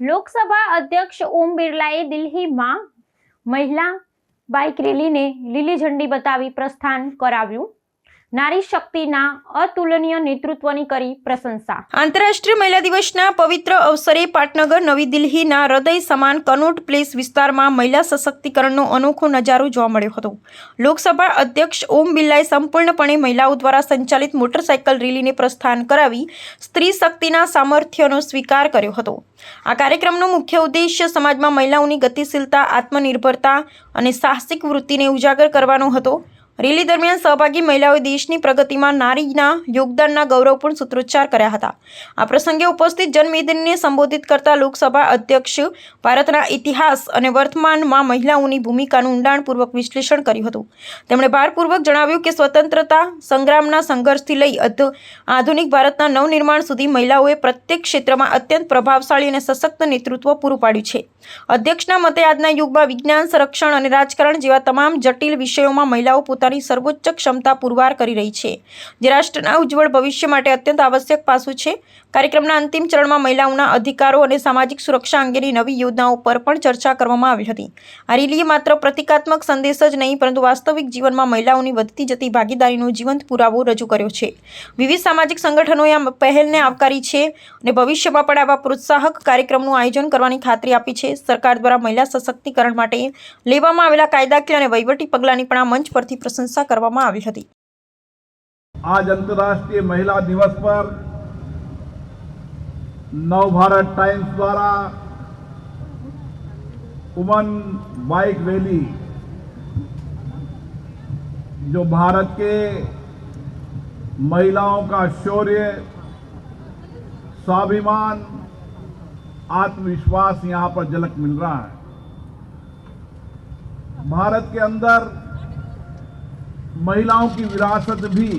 લોકસભા અધ્યક્ષ ઓમ બિરલાએ દિલ્હીમાં મહિલા બાઇક રેલીને લીલી ઝંડી બતાવી પ્રસ્થાન કરાવ્યું। નારી શક્તિના અતુલનીય નેતૃત્વની કરી પ્રશંસા। આંતરરાષ્ટ્રીય મહિલા દિવસના પવિત્ર અવસરે પાટનગર નવી દિલ્હીના હૃદય સમાન કનોટ પ્લેસ વિસ્તારમાં મહિલા સશક્તિકરણનો અનોખો નજારો જોવા મળ્યો હતો। લોકસભા અધ્યક્ષ ઓમ બિરલાએ સંપૂર્ણપણે મહિલાઓ દ્વારા સંચાલિત મોટરસાઇકલ રેલીને પ્રસ્થાન કરાવી સ્ત્રી શક્તિના સામર્થ્યનો સ્વીકાર કર્યો હતો। આ કાર્યક્રમનો મુખ્ય ઉદ્દેશ્ય સમાજમાં મહિલાઓની ગતિશીલતા, આત્મનિર્ભરતા અને સાહસિક વૃત્તિને ઉજાગર કરવાનો હતો। રેલી દરમિયાન સહભાગી મહિલાઓએ દેશની પ્રગતિમાં નારીના યોગદાનના ગૌરવપૂર્ણ સૂત્રોચ્ચાર કર્યા હતા। આ પ્રસંગે ઉપસ્થિત જનમેદનીને સંબોધિત કરતા લોકસભા અધ્યક્ષ ભારતના ઇતિહાસ અને વર્તમાનમાં મહિલાઓની ભૂમિકાનું ઊંડાણપૂર્વક વિશ્લેષણ કર્યું હતું। તેમણે ભારપૂર્વક જણાવ્યું કે સ્વતંત્રતા સંગ્રામના સંઘર્ષથી લઈ આધુનિક ભારતના નવનિર્માણ સુધી મહિલાઓએ પ્રત્યેક ક્ષેત્રમાં અત્યંત પ્રભાવશાળી અને સશક્ત નેતૃત્વ પૂરું પાડ્યું છે। અધ્યક્ષના મતે આજના યુગમાં વિજ્ઞાન, સંરક્ષણ અને રાજકારણ જેવા તમામ જટિલ વિષયોમાં મહિલાઓ પોતાની સર્વોચ્ચ ક્ષમતા પુરવાર કરી રહી છે, જે રાષ્ટ્રના ઉજ્જવળ ભવિષ્ય માટે અત્યંત આવશ્યક પાસું છે। કાર્યક્રમના અંતિમ ચરણમાં મહિલાઓના અધિકારો અને સામાજિક સુરક્ષા અંગેની નવી યોજનાઓ પર પણ ચર્ચા કરવામાં આવી હતી। આ રેલીએ માત્ર પ્રતિકાત્મક સંદેશ જ નહીં, પરંતુ વાસ્તવિક જીવનમાં મહિલાઓની વધતી જતી ભાગીદારીનો જીવંત પુરાવો રજૂ કર્યો છે। વિવિધ સામાજિક સંગઠનોએ આ પહેલને આવકારી છે અને ભવિષ્યમાં પણ આવા પ્રોત્સાહક કાર્યક્રમનું આયોજન કરવાની ખાતરી આપી છે। સરકાર દ્વારા મહિલા સશક્તિકરણ માટે લેવામાં આવેલા કાયદાકીય અને વહીવટી પગલાંની પણ આ મંચ પરથી प्रशंसा કરવામાં આવી હતી। आज अंतर्राष्ट्रीय महिला दिवस पर नव भारत टाइम्स द्वारा वुमन बाइक रैली जो भारत के महिलाओं का शौर्य, स्वाभिमान, आत्मविश्वास यहाँ पर झलक मिल रहा है। भारत के अंदर महिलाओं की विरासत भी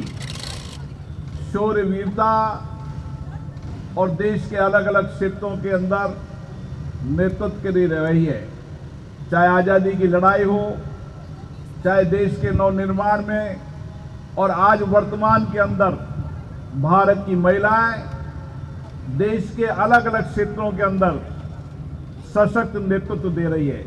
शौर्य, वीरता और देश के अलग अलग क्षेत्रों के अंदर नेतृत्व के लिए रही है। चाहे आज़ादी की लड़ाई हो, चाहे देश के नवनिर्माण में, और आज वर्तमान के अंदर भारत की महिलाएं देश के अलग अलग क्षेत्रों के अंदर सशक्त नेतृत्व दे रही है।